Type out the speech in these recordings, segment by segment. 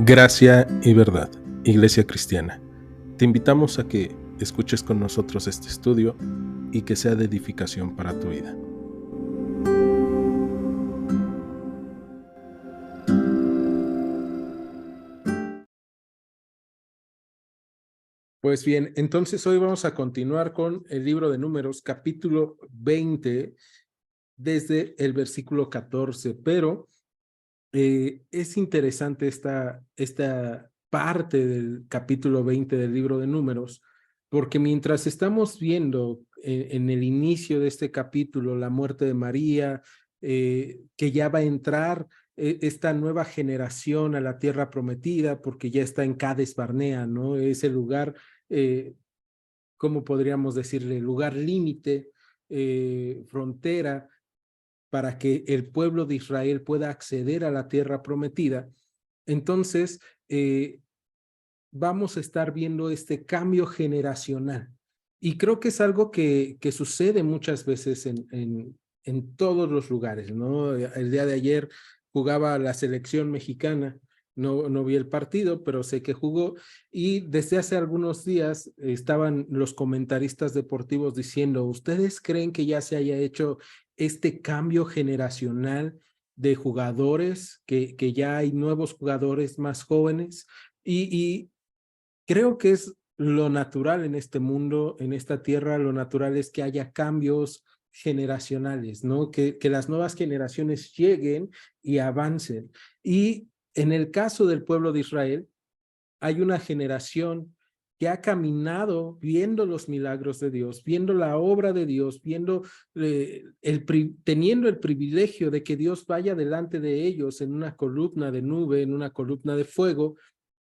Gracia y verdad, Iglesia Cristiana. Te invitamos a que escuches con nosotros este estudio y que sea de edificación para tu vida. Pues bien, entonces hoy vamos a continuar con el libro de Números, capítulo 20, desde el versículo 14, pero es interesante esta parte del capítulo 20 del libro de Números, porque mientras estamos viendo en el inicio de este capítulo la muerte de María, que ya va a entrar esta nueva generación a la tierra prometida, porque ya está en Cades Barnea, ¿no? Es el lugar, ¿cómo podríamos decirle? Lugar límite, frontera, para que el pueblo de Israel pueda acceder a la tierra prometida. Entonces, vamos a estar viendo este cambio generacional. Y creo que es algo que sucede muchas veces en todos los lugares, ¿no? El día de ayer jugaba la selección mexicana, no vi el partido, pero sé que jugó, y desde hace algunos días estaban los comentaristas deportivos diciendo, ¿ustedes creen que ya se haya hecho este cambio generacional de jugadores, que ya hay nuevos jugadores más jóvenes? Y creo que es lo natural en este mundo, en esta tierra, lo natural es que haya cambios generacionales, ¿no? Que las nuevas generaciones lleguen y avancen. Y en el caso del pueblo de Israel, hay una generación que ha caminado viendo los milagros de Dios, viendo la obra de Dios, teniendo el privilegio de que Dios vaya delante de ellos en una columna de nube, en una columna de fuego,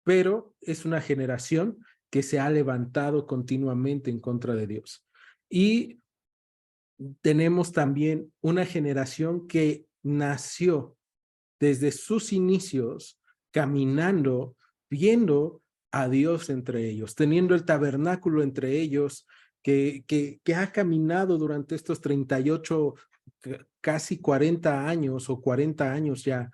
pero es una generación que se ha levantado continuamente en contra de Dios. Y tenemos también una generación que nació desde sus inicios caminando, viendo a Dios entre ellos, teniendo el tabernáculo entre ellos, que ha caminado durante estos 38, casi 40 años o 40 años ya,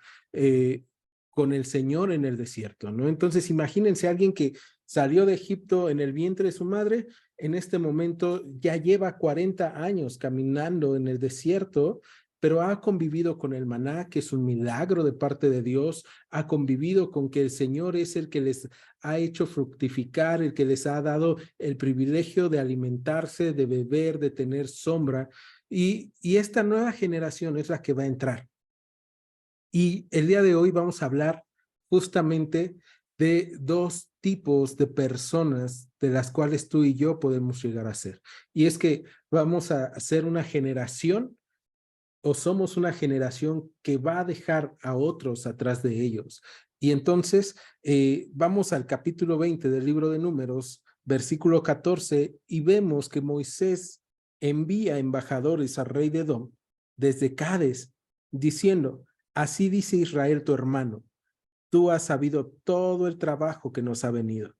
con el Señor en el desierto, ¿no? Entonces imagínense a alguien que salió de Egipto en el vientre de su madre, en este momento ya lleva 40 años caminando en el desierto, pero ha convivido con el maná, que es un milagro de parte de Dios, ha convivido con que el Señor es el que les ha hecho fructificar, el que les ha dado el privilegio de alimentarse, de beber, de tener sombra, y esta nueva generación es la que va a entrar. Y el día de hoy vamos a hablar justamente de dos tipos de personas de las cuales tú y yo podemos llegar a ser. Y es que vamos a ser una generación, o somos una generación que va a dejar a otros atrás de ellos. Y entonces vamos al capítulo 20 del libro de Números, versículo 14, y vemos que Moisés envía embajadores al rey de Edom desde Cades, diciendo, así dice Israel tu hermano, tú has sabido todo el trabajo que nos ha venido,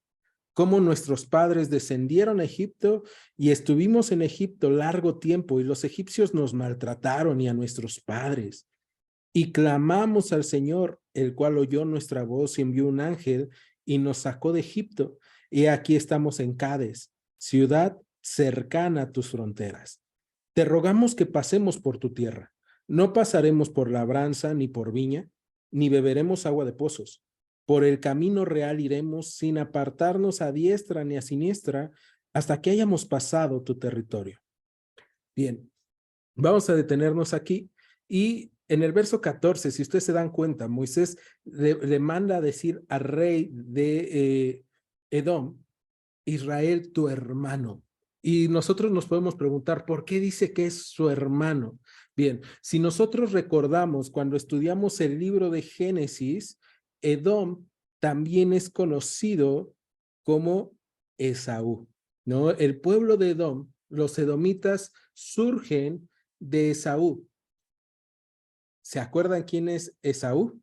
cómo nuestros padres descendieron a Egipto y estuvimos en Egipto largo tiempo y los egipcios nos maltrataron y a nuestros padres. Y clamamos al Señor, el cual oyó nuestra voz y envió un ángel y nos sacó de Egipto. Y aquí estamos en Cades, ciudad cercana a tus fronteras. Te rogamos que pasemos por tu tierra. No pasaremos por labranza ni por viña, ni beberemos agua de pozos. Por el camino real iremos sin apartarnos a diestra ni a siniestra hasta que hayamos pasado tu territorio. Bien, vamos a detenernos aquí y en el verso 14, si ustedes se dan cuenta, Moisés le manda a decir al rey de Edom, Israel, tu hermano. Y nosotros nos podemos preguntar, ¿por qué dice que es su hermano? Bien, si nosotros recordamos cuando estudiamos el libro de Génesis, Edom también es conocido como Esaú, ¿no? El pueblo de Edom, los edomitas surgen de Esaú. ¿Se acuerdan quién es Esaú?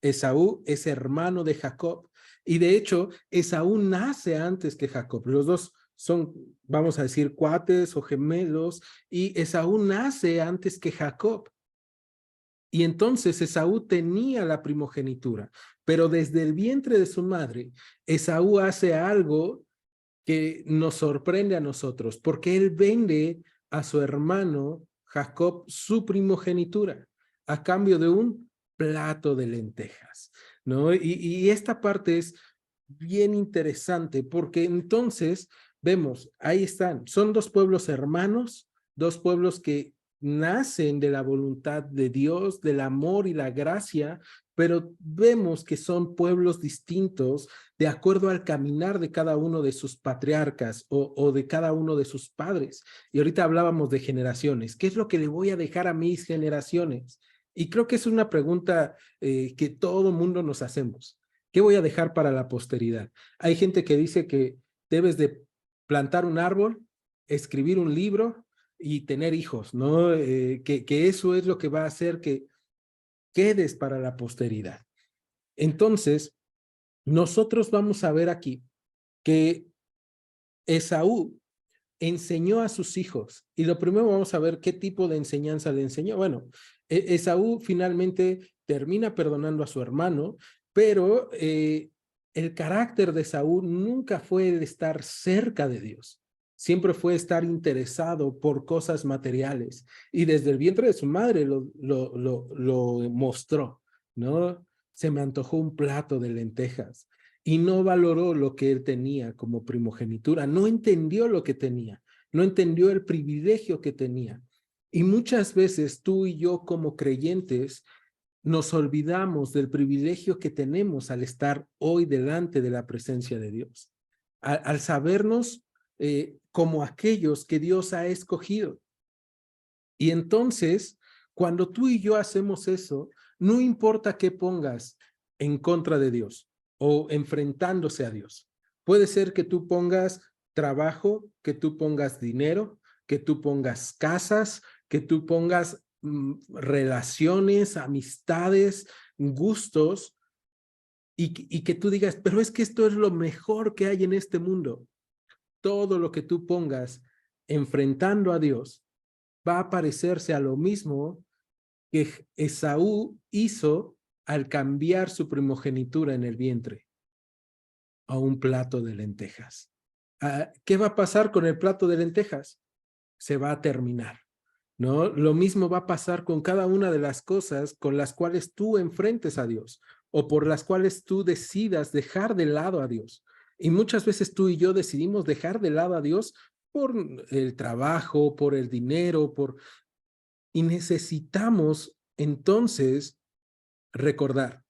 Esaú es hermano de Jacob. Y de hecho, Esaú nace antes que Jacob. Los dos son, vamos a decir, cuates o gemelos, y Esaú nace antes que Jacob. Y entonces Esaú tenía la primogenitura, pero desde el vientre de su madre, Esaú hace algo que nos sorprende a nosotros, porque él vende a su hermano Jacob su primogenitura a cambio de un plato de lentejas, ¿no? Y esta parte es bien interesante porque entonces vemos, ahí están, son dos pueblos hermanos, dos pueblos que nacen de la voluntad de Dios, del amor y la gracia, pero vemos que son pueblos distintos de acuerdo al caminar de cada uno de sus patriarcas o de cada uno de sus padres. Y ahorita hablábamos de generaciones. ¿Qué es lo que le voy a dejar a mis generaciones? Y creo que es una pregunta que todo mundo nos hacemos. ¿Qué voy a dejar para la posteridad? Hay gente que dice que debes de plantar un árbol, escribir un libro y tener hijos, ¿no? Que eso es lo que va a hacer que quedes para la posteridad. Entonces, nosotros vamos a ver aquí que Esaú enseñó a sus hijos, y lo primero vamos a ver qué tipo de enseñanza le enseñó. Bueno, Esaú finalmente termina perdonando a su hermano, pero el carácter de Esaú nunca fue el estar cerca de Dios, siempre fue estar interesado por cosas materiales, y desde el vientre de su madre lo mostró, ¿no? Se me antojó un plato de lentejas, y no valoró lo que él tenía como primogenitura, no entendió lo que tenía, no entendió el privilegio que tenía. Y muchas veces tú y yo como creyentes nos olvidamos del privilegio que tenemos al estar hoy delante de la presencia de Dios, al sabernos como aquellos que Dios ha escogido. Y entonces, cuando tú y yo hacemos eso, no importa qué pongas en contra de Dios o enfrentándose a Dios. Puede ser que tú pongas trabajo, que tú pongas dinero, que tú pongas casas, que tú pongas relaciones, amistades, gustos, y que tú digas, pero es que esto es lo mejor que hay en este mundo. Todo lo que tú pongas enfrentando a Dios va a parecerse a lo mismo que Esaú hizo al cambiar su primogenitura en el vientre a un plato de lentejas. ¿Qué va a pasar con el plato de lentejas? Se va a terminar, ¿no? Lo mismo va a pasar con cada una de las cosas con las cuales tú enfrentes a Dios o por las cuales tú decidas dejar de lado a Dios. Y muchas veces tú y yo decidimos dejar de lado a Dios por el trabajo, por el dinero, y necesitamos entonces recordar,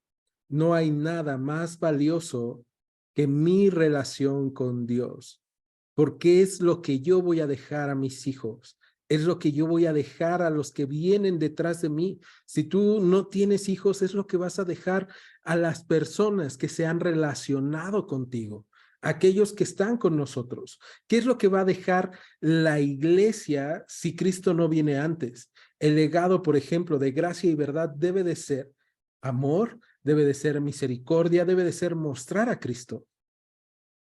no hay nada más valioso que mi relación con Dios, porque es lo que yo voy a dejar a mis hijos, es lo que yo voy a dejar a los que vienen detrás de mí. Si tú no tienes hijos, es lo que vas a dejar a las personas que se han relacionado contigo, aquellos que están con nosotros. ¿Qué es lo que va a dejar la iglesia si Cristo no viene antes? El legado, por ejemplo, de gracia y verdad debe de ser amor, debe de ser misericordia, debe de ser mostrar a Cristo.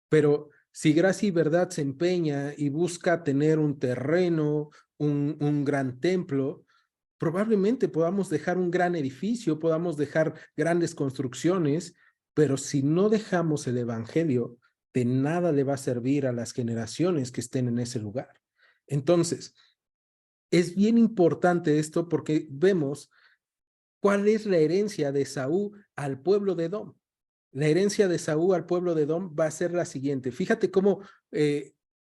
Pero si gracia y verdad se empeña y busca tener un terreno, un gran templo, probablemente podamos dejar un gran edificio, podamos dejar grandes construcciones, pero si no dejamos el evangelio, de nada le va a servir a las generaciones que estén en ese lugar. Entonces, es bien importante esto porque vemos cuál es la herencia de Saúl al pueblo de Edom. La herencia de Saúl al pueblo de Edom va a ser la siguiente. Fíjate cómo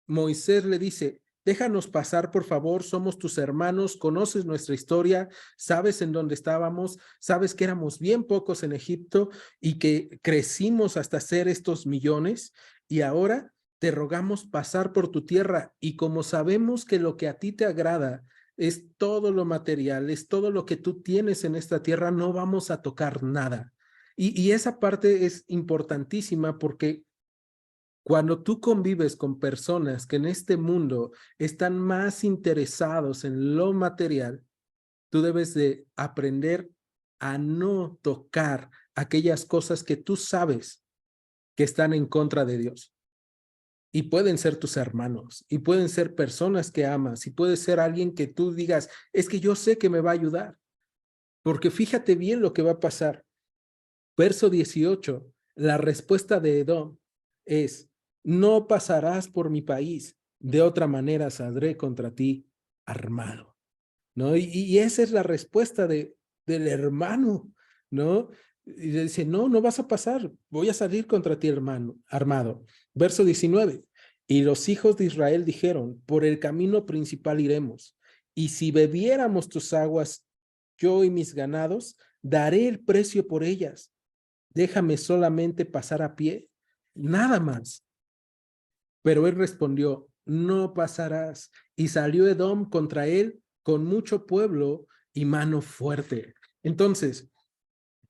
Moisés le dice, déjanos pasar, por favor, somos tus hermanos, conoces nuestra historia, sabes en dónde estábamos, sabes que éramos bien pocos en Egipto y que crecimos hasta ser estos millones, y ahora te rogamos pasar por tu tierra, y como sabemos que lo que a ti te agrada es todo lo material, es todo lo que tú tienes en esta tierra, no vamos a tocar nada. Y esa parte es importantísima porque cuando tú convives con personas que en este mundo están más interesados en lo material, tú debes de aprender a no tocar aquellas cosas que tú sabes que están en contra de Dios. Y pueden ser tus hermanos, y pueden ser personas que amas, y puede ser alguien que tú digas, es que yo sé que me va a ayudar. porque fíjate bien lo que va a pasar. Verso 18, la respuesta de Edom es, no pasarás por mi país, de otra manera saldré contra ti armado, ¿no? Y esa es la respuesta del hermano, ¿no? Y le dice, no, no vas a pasar, voy a salir contra ti, hermano, armado. Verso 19, y los hijos de Israel dijeron, por el camino principal iremos, y si bebiéramos tus aguas, yo y mis ganados, daré el precio por ellas. Déjame solamente pasar a pie, nada más. Pero él respondió, no pasarás. Y salió Edom contra él con mucho pueblo y mano fuerte. Entonces,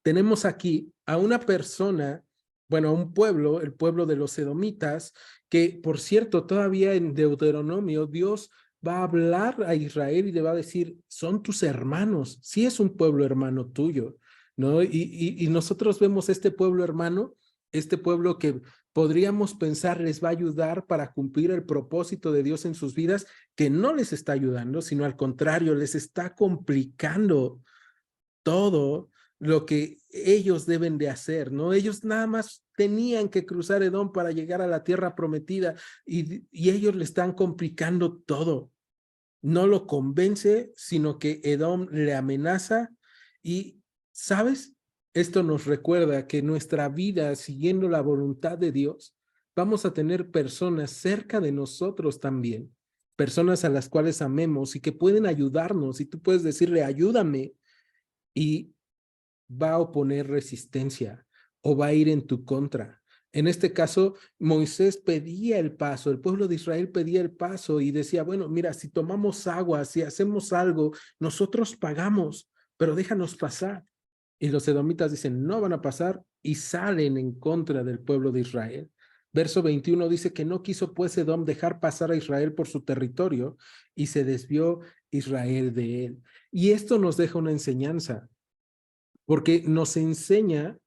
tenemos aquí a una persona, bueno, a un pueblo, el pueblo de los edomitas, que por cierto, todavía en Deuteronomio, Dios va a hablar a Israel y le va a decir, son tus hermanos, sí es un pueblo hermano tuyo, ¿no? Y nosotros vemos este pueblo hermano, este pueblo que podríamos pensar les va a ayudar para cumplir el propósito de Dios en sus vidas, que no les está ayudando, sino al contrario, les está complicando todo lo que ellos deben de hacer, ¿no? Ellos nada más tenían que cruzar Edom para llegar a la tierra prometida y ellos le están complicando todo. No lo convence, sino que Edom le amenaza y, ¿sabes? Esto nos recuerda que nuestra vida, siguiendo la voluntad de Dios, vamos a tener personas cerca de nosotros también, personas a las cuales amemos y que pueden ayudarnos y tú puedes decirle, ayúdame, y va a oponer resistencia o va a ir en tu contra. En este caso, Moisés pedía el paso, el pueblo de Israel pedía el paso y decía, bueno, mira, si tomamos agua, si hacemos algo, nosotros pagamos, pero déjanos pasar. Y los edomitas dicen, no van a pasar y salen en contra del pueblo de Israel. Verso 21 dice que no quiso pues Edom dejar pasar a Israel por su territorio y se desvió Israel de él. Y esto nos deja una enseñanza porque nos enseña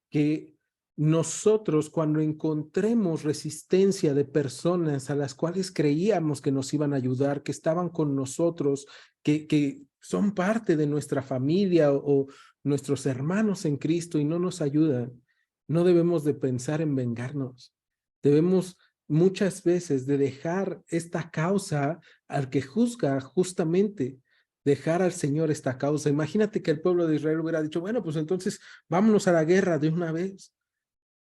que nosotros cuando encontremos resistencia de personas a las cuales creíamos que nos iban a ayudar, que estaban con nosotros, que son parte de nuestra familia o nuestros hermanos en Cristo y no nos ayudan, no debemos de pensar en vengarnos. Debemos muchas veces de dejar esta causa al que juzga justamente, dejar al Señor esta causa. Imagínate que el pueblo de Israel hubiera dicho, bueno, pues entonces vámonos a la guerra de una vez.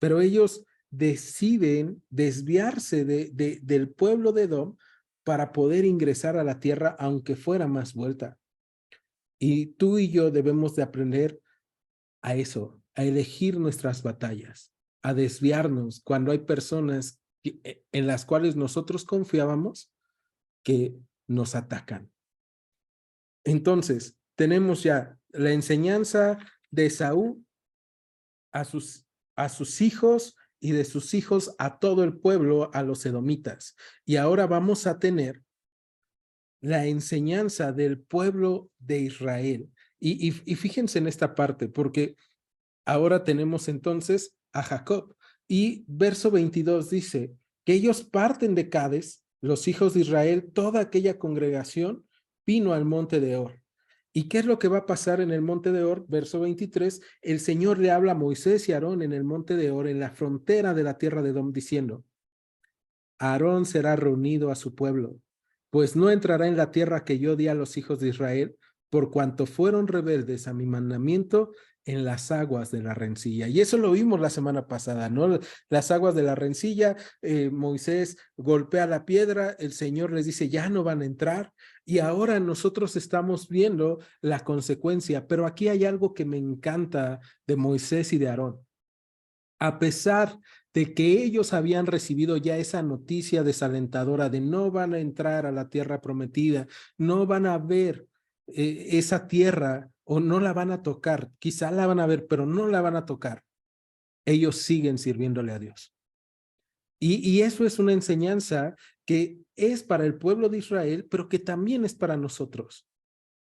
Pero ellos deciden desviarse del pueblo de Edom para poder ingresar a la tierra, aunque fuera más vuelta. Y tú y yo debemos de aprender a eso, a elegir nuestras batallas, a desviarnos cuando hay personas en las cuales nosotros confiábamos que nos atacan. Entonces, tenemos ya la enseñanza de Esaú a sus hijos y de sus hijos a todo el pueblo, a los edomitas. Y ahora vamos a tener la enseñanza del pueblo de Israel. Y fíjense en esta parte, porque ahora tenemos entonces a Jacob. Y verso 22 dice que ellos parten de Cades, los hijos de Israel, toda aquella congregación vino al monte de Or. ¿Y qué es lo que va a pasar en el monte de Or? Verso 23, el Señor le habla a Moisés y Aarón en el monte de Or, en la frontera de la tierra de Edom, diciendo, Aarón será reunido a su pueblo, pues no entrará en la tierra que yo di a los hijos de Israel, por cuanto fueron rebeldes a mi mandamiento en las aguas de la rencilla. Y eso lo vimos la semana pasada, ¿no? Las aguas de la rencilla, Moisés golpea la piedra, el Señor les dice, ya no van a entrar, y ahora nosotros estamos viendo la consecuencia, pero aquí hay algo que me encanta de Moisés y de Aarón. A pesar de que ellos habían recibido ya esa noticia desalentadora de no van a entrar a la tierra prometida, no van a ver esa tierra o no la van a tocar, quizá la van a ver, pero no la van a tocar. Ellos siguen sirviéndole a Dios. Y eso es una enseñanza que es para el pueblo de Israel, pero que también es para nosotros.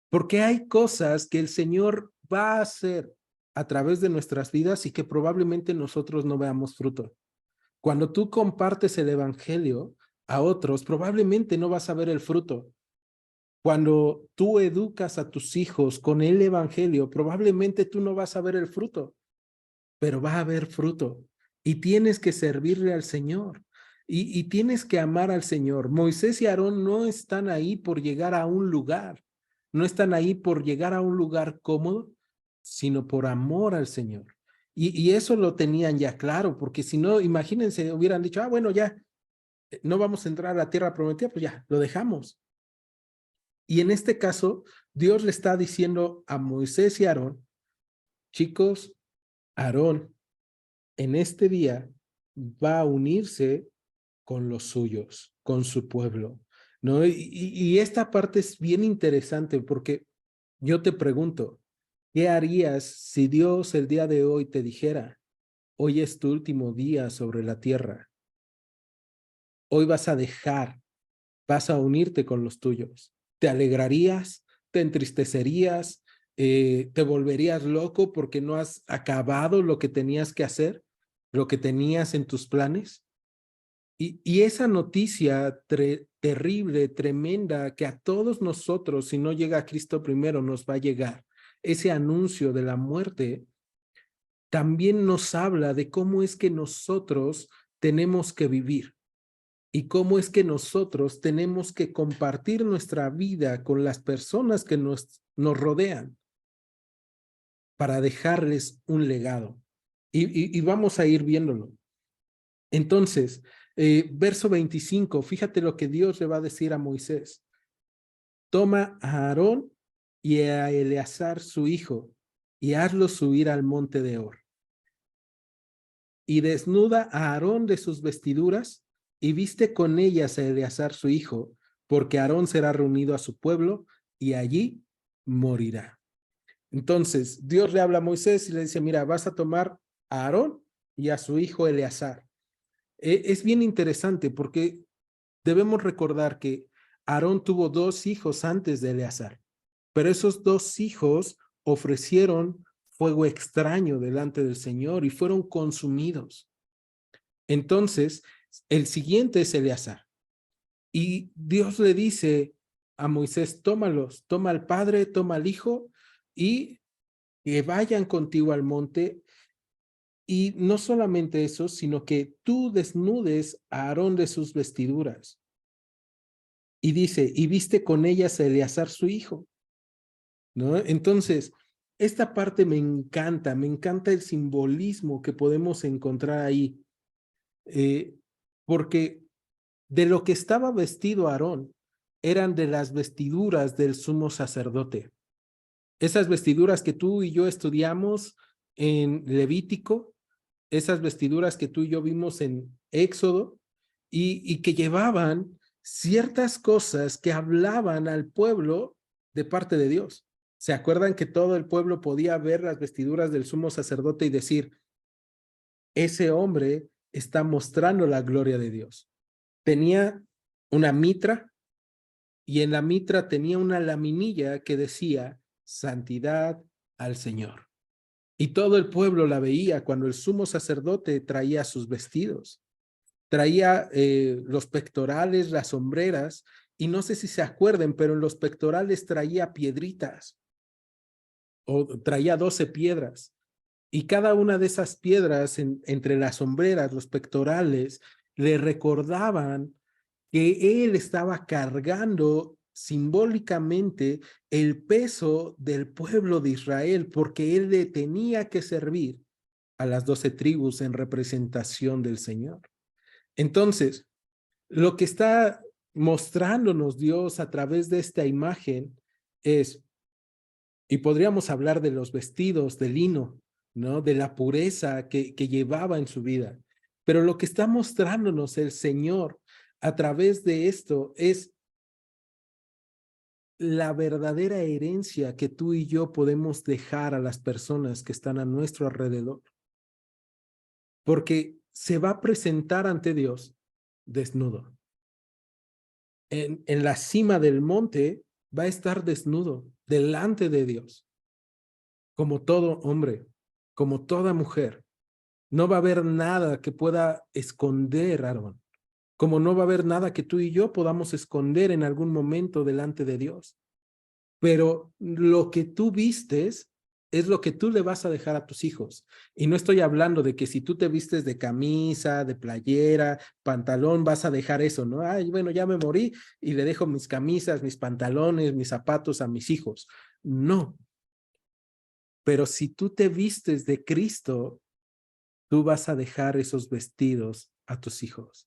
Porque hay cosas que el Señor va a hacer a través de nuestras vidas y que probablemente nosotros no veamos fruto. Cuando tú compartes el evangelio a otros, probablemente no vas a ver el fruto, Cuando tú educas a tus hijos con el evangelio, probablemente tú no vas a ver el fruto, pero va a haber fruto. Y tienes que servirle al Señor. Y tienes que amar al Señor. Moisés y Aarón no están ahí por llegar a un lugar. No están ahí por llegar a un lugar cómodo, sino por amor al Señor. Y eso lo tenían ya claro, porque si no, imagínense, hubieran dicho, bueno, ya, no vamos a entrar a la tierra prometida, pues ya, lo dejamos. Y en este caso, Dios le está diciendo a Moisés y Aarón, chicos, Aarón en este día va a unirse con los suyos, con su pueblo, ¿no? Y esta parte es bien interesante porque yo te pregunto, ¿qué harías si Dios el día de hoy te dijera, hoy es tu último día sobre la tierra, hoy vas a dejar, vas a unirte con los tuyos? ¿Te alegrarías? ¿Te entristecerías? ¿Te volverías loco porque no has acabado lo que tenías que hacer, lo que tenías en tus planes? Y esa noticia terrible, tremenda, que a todos nosotros, si no llega a Cristo primero, nos va a llegar, ese anuncio de la muerte, también nos habla de cómo es que nosotros tenemos que vivir y cómo es que nosotros tenemos que compartir nuestra vida con las personas que nos rodean para dejarles un legado. Y vamos a ir viéndolo. Entonces, verso 25, fíjate lo que Dios le va a decir a Moisés. Toma a Aarón y a Eleazar su hijo y hazlos subir al monte de Hor. Y desnuda a Aarón de sus vestiduras y viste con ellas a Eleazar su hijo, porque Aarón será reunido a su pueblo y allí morirá. Entonces, Dios le habla a Moisés y le dice, mira, vas a tomar a Aarón y a su hijo Eleazar. Es bien interesante porque debemos recordar que Aarón tuvo 2 hijos antes de Eleazar, pero esos 2 hijos ofrecieron fuego extraño delante del Señor y fueron consumidos. Entonces, el siguiente es Eleazar. Y Dios le dice a Moisés, tómalos, toma al padre, toma al hijo y que vayan contigo al monte. Y no solamente eso, sino que tú desnudes a Aarón de sus vestiduras. Y dice, y viste con ellas a Eleazar su hijo, ¿no? Entonces, esta parte me encanta el simbolismo que podemos encontrar ahí, porque de lo que estaba vestido Aarón eran de las vestiduras del sumo sacerdote. Esas vestiduras que tú y yo estudiamos en Levítico, esas vestiduras que tú y yo vimos en Éxodo, y que llevaban ciertas cosas que hablaban al pueblo de parte de Dios. ¿Se acuerdan que todo el pueblo podía ver las vestiduras del sumo sacerdote y decir, ese hombre está mostrando la gloria de Dios? Tenía una mitra y en la mitra tenía una laminilla que decía, santidad al Señor. Y todo el pueblo la veía cuando el sumo sacerdote traía sus vestidos. Traía los pectorales, las sombreras, y no sé si se acuerden, pero en los pectorales traía piedritas, o traía 12 piedras. Y cada una de esas piedras, entre las sombreras, los pectorales, le recordaban que él estaba cargando simbólicamente el peso del pueblo de Israel, porque él le tenía que servir a las 12 tribus en representación del Señor. Entonces, lo que está mostrándonos Dios a través de esta imagen es, y podríamos hablar de los vestidos de lino, ¿no? De la pureza que llevaba en su vida. Pero lo que está mostrándonos el Señor a través de esto es la verdadera herencia que tú y yo podemos dejar a las personas que están a nuestro alrededor. Porque se va a presentar ante Dios desnudo. En la cima del monte va a estar desnudo delante de Dios, como todo hombre, como toda mujer. No va a haber nada que pueda esconder a Aarón, como no va a haber nada que tú y yo podamos esconder en algún momento delante de Dios. Pero lo que tú vistes es lo que tú le vas a dejar a tus hijos. Y no estoy hablando de que si tú te vistes de camisa, de playera, pantalón, vas a dejar eso, ¿no? Ay, bueno, ya me morí y le dejo mis camisas, mis pantalones, mis zapatos a mis hijos. No. Pero si tú te vistes de Cristo, tú vas a dejar esos vestidos a tus hijos.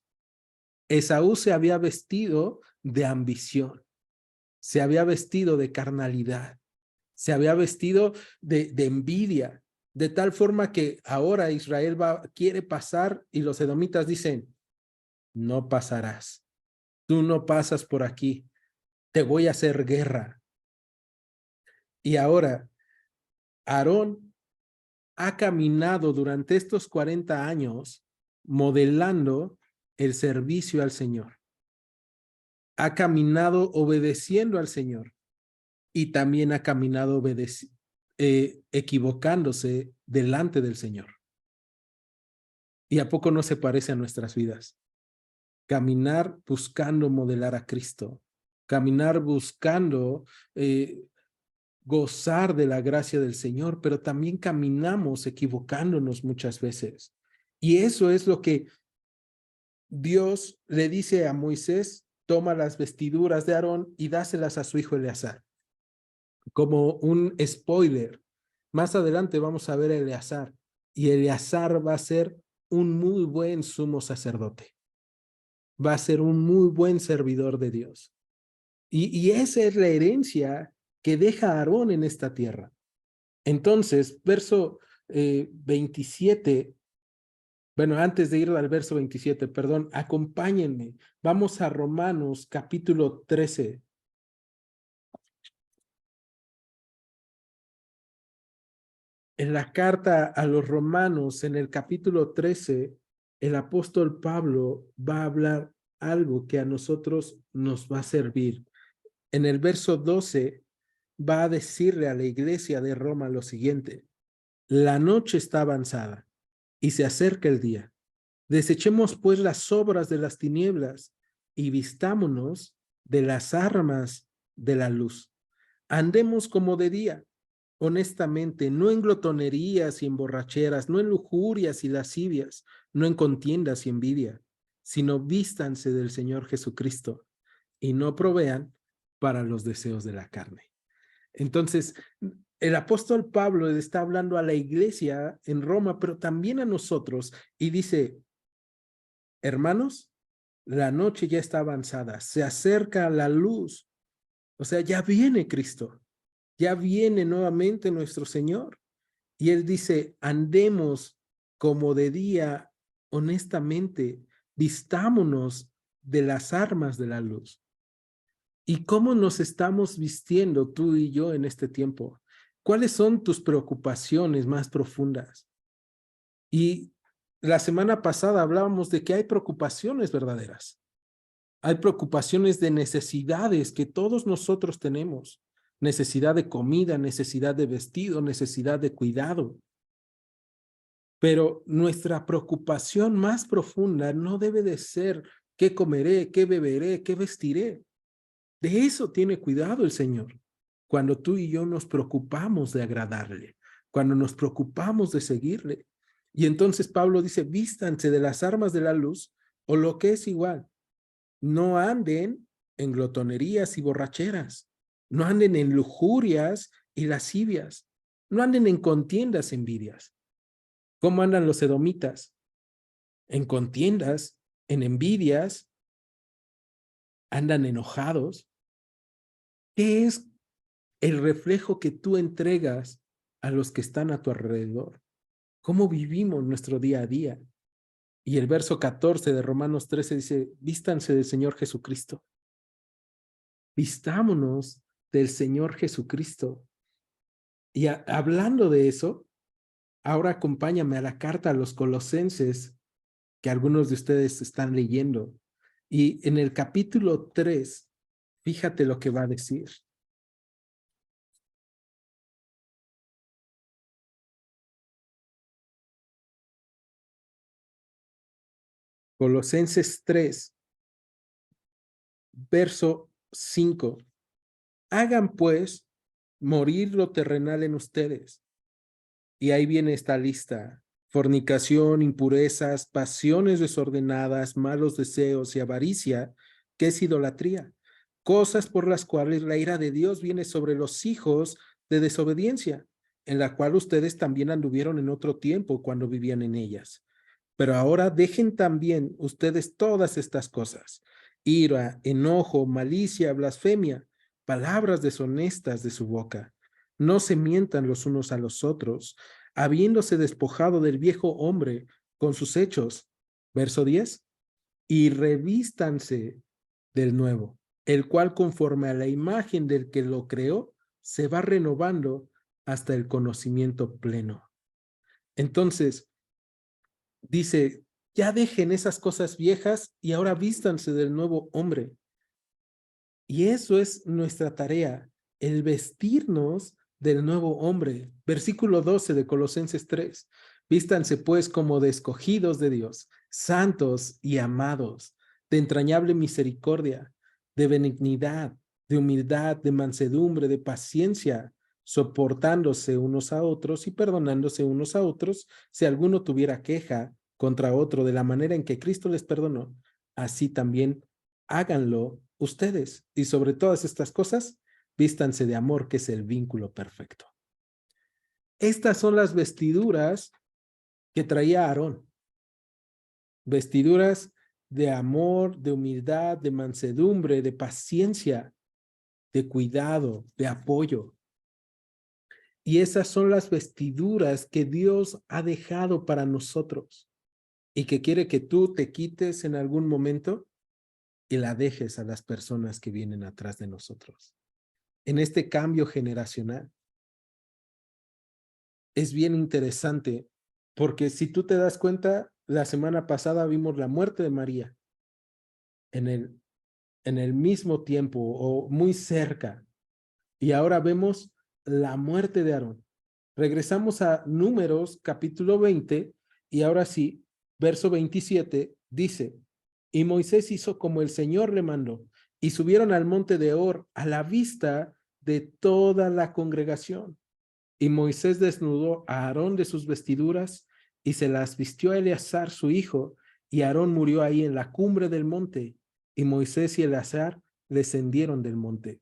Esaú se había vestido de ambición, se había vestido de carnalidad, se había vestido de envidia, de tal forma que ahora Israel quiere pasar y los edomitas dicen, no pasarás, tú no pasas por aquí, te voy a hacer guerra. Y ahora Aarón ha caminado durante estos 40 años modelando el servicio al Señor. Ha caminado obedeciendo al Señor y también ha caminado equivocándose delante del Señor. ¿Y a poco no se parece a nuestras vidas? Caminar buscando modelar a Cristo, caminar buscando gozar de la gracia del Señor, pero también caminamos equivocándonos muchas veces. Y eso es lo que Dios le dice a Moisés, toma las vestiduras de Aarón y dáselas a su hijo Eleazar. Como un spoiler, más adelante vamos a ver a Eleazar, y Eleazar va a ser un muy buen sumo sacerdote. Va a ser un muy buen servidor de Dios. Y esa es la herencia que deja Aarón en esta tierra. Entonces, verso 27, bueno, antes de ir al verso 27, perdón, acompáñenme. Vamos a Romanos capítulo 13. En la carta a los Romanos, en el capítulo 13, el apóstol Pablo va a hablar algo que a nosotros nos va a servir. En el verso 12 va a decirle a la iglesia de Roma lo siguiente: la noche está avanzada y se acerca el día. Desechemos pues las obras de las tinieblas y vistámonos de las armas de la luz. Andemos como de día, honestamente, no en glotonerías y en borracheras, no en lujurias y lascivias, no en contiendas y envidia, sino vístanse del Señor Jesucristo y no provean para los deseos de la carne. Entonces, el apóstol Pablo está hablando a la iglesia en Roma, pero también a nosotros, y dice, hermanos, la noche ya está avanzada, se acerca la luz, o sea, ya viene Cristo, ya viene nuevamente nuestro Señor. Y él dice, andemos como de día, honestamente, vistámonos de las armas de la luz. ¿Y cómo nos estamos vistiendo tú y yo en este tiempo? ¿Cuáles son tus preocupaciones más profundas? Y la semana pasada hablábamos de que hay preocupaciones verdaderas. Hay preocupaciones de necesidades que todos nosotros tenemos. Necesidad de comida, necesidad de vestido, necesidad de cuidado. Pero nuestra preocupación más profunda no debe de ser qué comeré, qué beberé, qué vestiré. De eso tiene cuidado el Señor. Cuando tú y yo nos preocupamos de agradarle, cuando nos preocupamos de seguirle. Y entonces Pablo dice, vístanse de las armas de la luz, o lo que es igual, no anden en glotonerías y borracheras, no anden en lujurias y lascivias, no anden en contiendas, envidias. ¿Cómo andan los edomitas? En contiendas, en envidias, andan enojados. ¿Qué es el reflejo que tú entregas a los que están a tu alrededor? ¿Cómo vivimos nuestro día a día? Y el verso 14 de Romanos 13 dice, vístanse del Señor Jesucristo. Vistámonos del Señor Jesucristo. Y hablando de eso, ahora acompáñame a la carta a los Colosenses que algunos de ustedes están leyendo. Y en el capítulo 3, fíjate lo que va a decir. Colosenses 3, Verso 5. Hagan pues morir lo terrenal en ustedes. Y ahí viene esta lista: fornicación, impurezas, pasiones desordenadas, malos deseos y avaricia, que es idolatría, cosas por las cuales la ira de Dios viene sobre los hijos de desobediencia, en la cual ustedes también anduvieron en otro tiempo cuando vivían en ellas. Pero ahora dejen también ustedes todas estas cosas: ira, enojo, malicia, blasfemia, palabras deshonestas de su boca. No se mientan los unos a los otros, habiéndose despojado del viejo hombre con sus hechos. Verso 10. Y revístanse del nuevo, el cual conforme a la imagen del que lo creó, se va renovando hasta el conocimiento pleno. Entonces, dice, ya dejen esas cosas viejas y ahora vístanse del nuevo hombre. Y eso es nuestra tarea, el vestirnos del nuevo hombre. Versículo 12 de Colosenses 3. Vístanse pues como de escogidos de Dios, santos y amados, de entrañable misericordia, de benignidad, de humildad, de mansedumbre, de paciencia, soportándose unos a otros y perdonándose unos a otros si alguno tuviera queja contra otro, de la manera en que Cristo les perdonó, así también háganlo ustedes. Y sobre todas estas cosas, vístanse de amor, que es el vínculo perfecto. Estas son las vestiduras que traía Aarón. Vestiduras de amor, de humildad, de mansedumbre, de paciencia, de cuidado, de apoyo. Y esas son las vestiduras que Dios ha dejado para nosotros y que quiere que tú te quites en algún momento y la dejes a las personas que vienen atrás de nosotros. En este cambio generacional es bien interesante, porque si tú te das cuenta, la semana pasada vimos la muerte de María en el mismo tiempo o muy cerca, y ahora vemos la muerte de Aarón. Regresamos a Números capítulo 20 y ahora sí, verso 27 dice: y Moisés hizo como el Señor le mandó, y subieron al monte de Hor a la vista de toda la congregación. Y Moisés desnudó a Aarón de sus vestiduras y se las vistió a Eleazar su hijo, y Aarón murió ahí en la cumbre del monte, y Moisés y Eleazar descendieron del monte.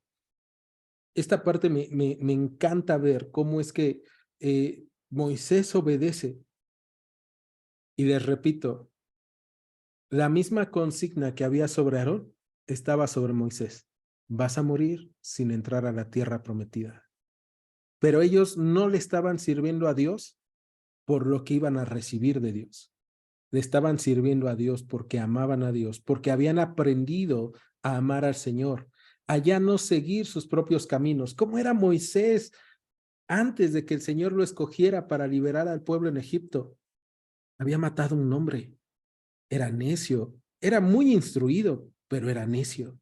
Esta parte me encanta ver cómo es que Moisés obedece. Y les repito, la misma consigna que había sobre Aarón estaba sobre Moisés: vas a morir sin entrar a la tierra prometida. Pero ellos no le estaban sirviendo a Dios por lo que iban a recibir de Dios. Le estaban sirviendo a Dios porque amaban a Dios, porque habían aprendido a amar al Señor, a ya no seguir sus propios caminos. ¿Cómo era Moisés antes de que el Señor lo escogiera para liberar al pueblo en Egipto? Había matado a un hombre, era necio, era muy instruido, pero era necio.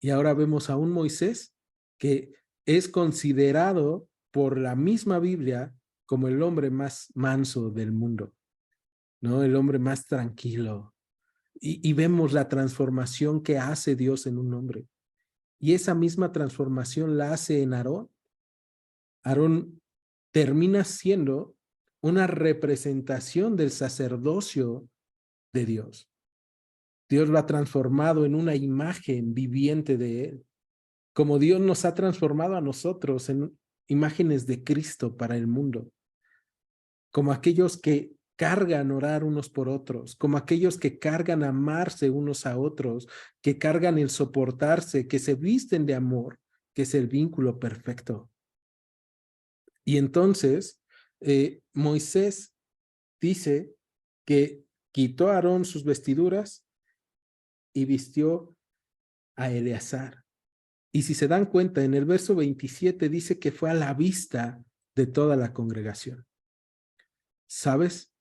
Y ahora vemos a un Moisés que es considerado por la misma Biblia como el hombre más manso del mundo, ¿no? El hombre más tranquilo. Y vemos la transformación que hace Dios en un hombre. Y esa misma transformación la hace en Aarón. Aarón termina siendo una representación del sacerdocio de Dios. Dios lo ha transformado en una imagen viviente de él, como Dios nos ha transformado a nosotros en imágenes de Cristo para el mundo, como aquellos que cargan orar unos por otros, como aquellos que cargan amarse unos a otros, que cargan el soportarse, que se visten de amor, que es el vínculo perfecto. Y entonces Moisés dice que quitó a Aarón sus vestiduras y vistió a Eleazar. Y si se dan cuenta, en el verso 27 dice que fue a la vista de toda la congregación. ¿Sabes?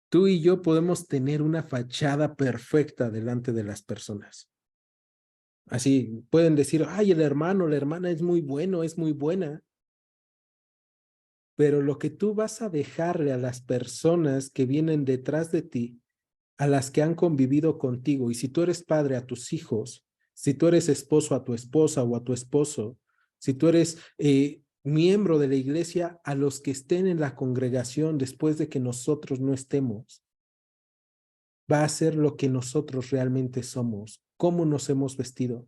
Tú y yo podemos tener una fachada perfecta delante de las personas. Así pueden decir, ay, el hermano, la hermana es muy bueno, es muy buena. Pero lo que tú vas a dejarle a las personas que vienen detrás de ti, a las que han convivido contigo, y si tú eres padre, a tus hijos, Si tú eres esposo a tu esposa o a tu esposo, si tú eres miembro de la iglesia, a los que estén en la congregación después de que nosotros no estemos, va a ser lo que nosotros realmente somos, cómo nos hemos vestido.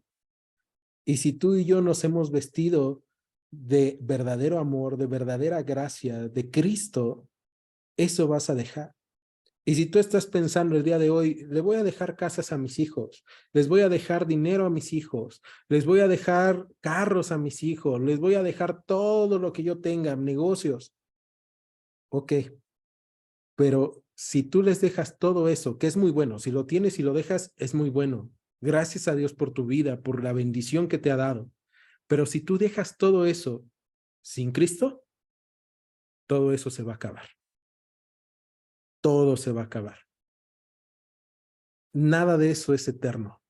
Y si tú y yo nos hemos vestido de verdadero amor, de verdadera gracia, de Cristo, eso vas a dejar. Y si tú estás pensando el día de hoy, le voy a dejar casas a mis hijos, les voy a dejar dinero a mis hijos, les voy a dejar carros a mis hijos, les voy a dejar todo lo que yo tenga, negocios. Ok, pero si tú les dejas todo eso, que es muy bueno, si lo tienes y lo dejas, es muy bueno. Gracias a Dios por tu vida, por la bendición que te ha dado. Pero si tú dejas todo eso sin Cristo, todo eso se va a acabar. Todo se va a acabar. Nada de eso es eterno.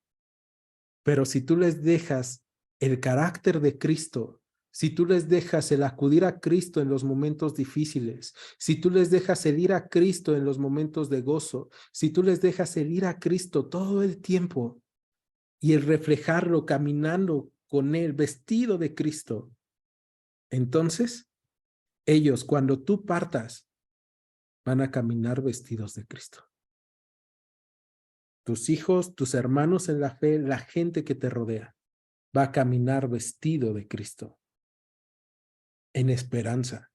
Pero si tú les dejas el carácter de Cristo, si tú les dejas el acudir a Cristo en los momentos difíciles, si tú les dejas el ir a Cristo en los momentos de gozo, si tú les dejas el ir a Cristo todo el tiempo y el reflejarlo caminando con Él, vestido de Cristo, entonces ellos, cuando tú partas, van a caminar vestidos de Cristo. Tus hijos, tus hermanos en la fe, la gente que te rodea, va a caminar vestido de Cristo, en esperanza.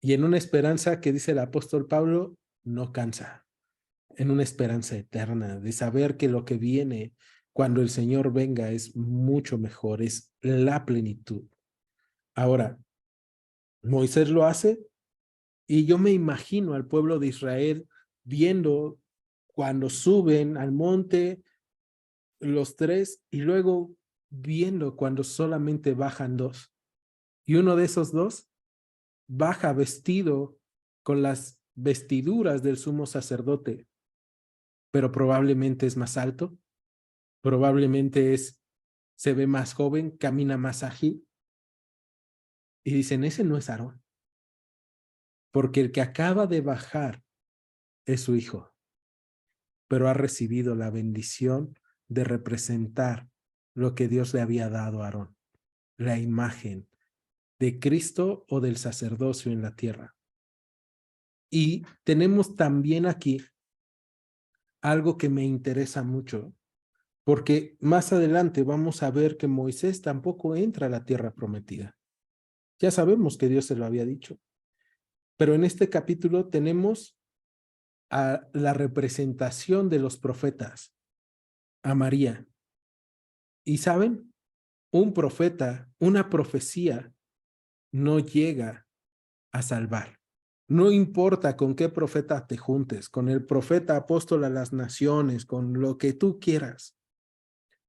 Y en una esperanza que dice el apóstol Pablo, no cansa. En una esperanza eterna, de saber que lo que viene cuando el Señor venga es mucho mejor, es la plenitud. Ahora, Moisés lo hace y yo me imagino al pueblo de Israel viendo cuando suben al monte los tres y luego viendo cuando solamente bajan dos. Y uno de esos dos baja vestido con las vestiduras del sumo sacerdote, pero probablemente es más alto, probablemente se ve más joven, camina más ágil. Y dicen, ese no es Aarón, porque el que acaba de bajar es su hijo, pero ha recibido la bendición de representar lo que Dios le había dado a Aarón, la imagen de Cristo o del sacerdocio en la tierra. Y tenemos también aquí algo que me interesa mucho, porque más adelante vamos a ver que Moisés tampoco entra a la tierra prometida. Ya sabemos que Dios se lo había dicho, pero en este capítulo tenemos a la representación de los profetas, a María. Y saben, un profeta, una profecía, no llega a salvar. No importa con qué profeta te juntes, con el profeta apóstol a las naciones, con lo que tú quieras.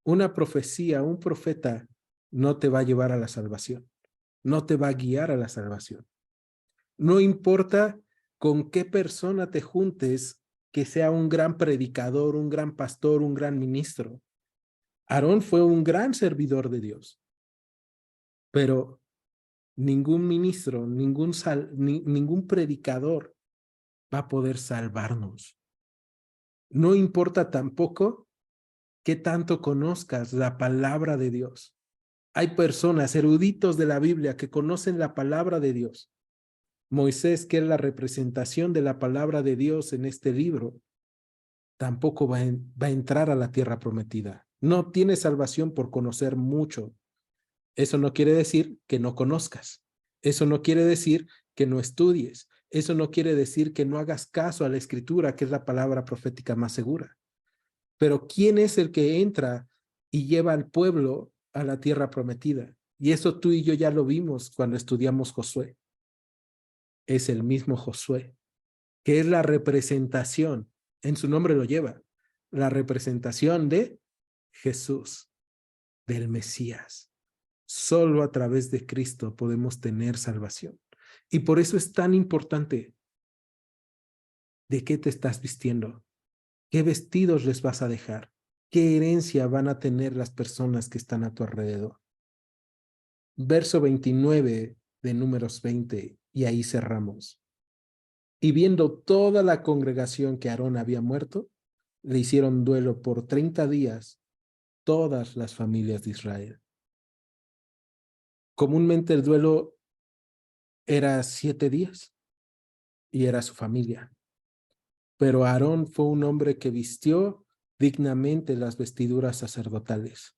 Una profecía, un profeta no te va a llevar a la salvación, no te va a guiar a la salvación. No importa con qué persona te juntes, que sea un gran predicador, un gran pastor, un gran ministro. Aarón fue un gran servidor de Dios, pero ningún ministro, ningún predicador va a poder salvarnos. No importa tampoco qué tanto conozcas la palabra de Dios. Hay personas, eruditos de la Biblia, que conocen la palabra de Dios. Moisés, que es la representación de la palabra de Dios en este libro, tampoco va a entrar a la tierra prometida. No tiene salvación por conocer mucho. Eso no quiere decir que no conozcas. Eso no quiere decir que no estudies. Eso no quiere decir que no hagas caso a la escritura, que es la palabra profética más segura. Pero ¿quién es el que entra y lleva al pueblo a la tierra prometida? Y eso tú y yo ya lo vimos cuando estudiamos Josué. Es el mismo Josué, que es la representación, en su nombre lo lleva, la representación de Jesús, del Mesías. Solo a través de Cristo podemos tener salvación. Y por eso es tan importante de qué te estás vistiendo, qué vestidos les vas a dejar, qué herencia van a tener las personas que están a tu alrededor. Verso 29 de Números 20, y ahí cerramos. Y viendo toda la congregación que Aarón había muerto, le hicieron duelo por 30 días todas las familias de Israel. Comúnmente el duelo era 7 días y era su familia. Pero Aarón fue un hombre que vistió dignamente las vestiduras sacerdotales,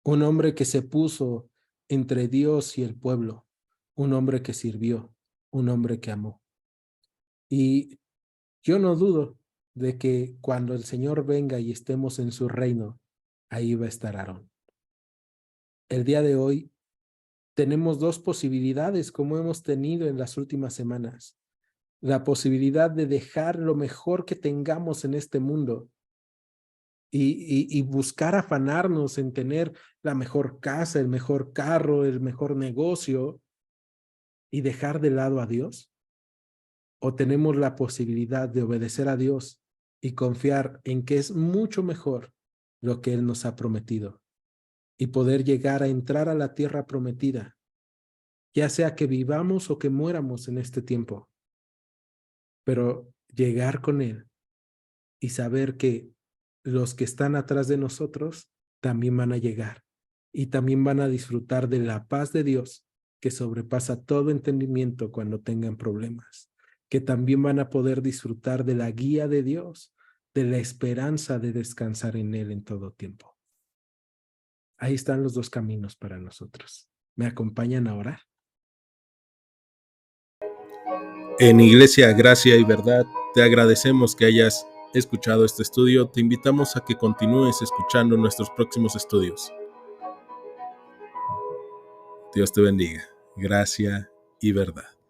un hombre que se puso entre Dios y el pueblo, un hombre que sirvió, un hombre que amó. Y yo no dudo de que cuando el Señor venga y estemos en su reino, ahí va a estar Aarón. El día de hoy tenemos 2 posibilidades como hemos tenido en las últimas semanas. La posibilidad de dejar lo mejor que tengamos en este mundo y buscar afanarnos en tener la mejor casa, el mejor carro, el mejor negocio y dejar de lado a Dios. O tenemos la posibilidad de obedecer a Dios y confiar en que es mucho mejor lo que Él nos ha prometido y poder llegar a entrar a la tierra prometida, ya sea que vivamos o que muéramos en este tiempo, pero llegar con Él y saber que los que están atrás de nosotros también van a llegar y también van a disfrutar de la paz de Dios que sobrepasa todo entendimiento cuando tengan problemas, que también van a poder disfrutar de la guía de Dios, de la esperanza de descansar en Él en todo tiempo. Ahí están los 2 caminos para nosotros. ¿Me acompañan a orar? En Iglesia Gracia y Verdad, te agradecemos que hayas escuchado este estudio. Te invitamos a que continúes escuchando nuestros próximos estudios. Dios te bendiga. Gracia y Verdad.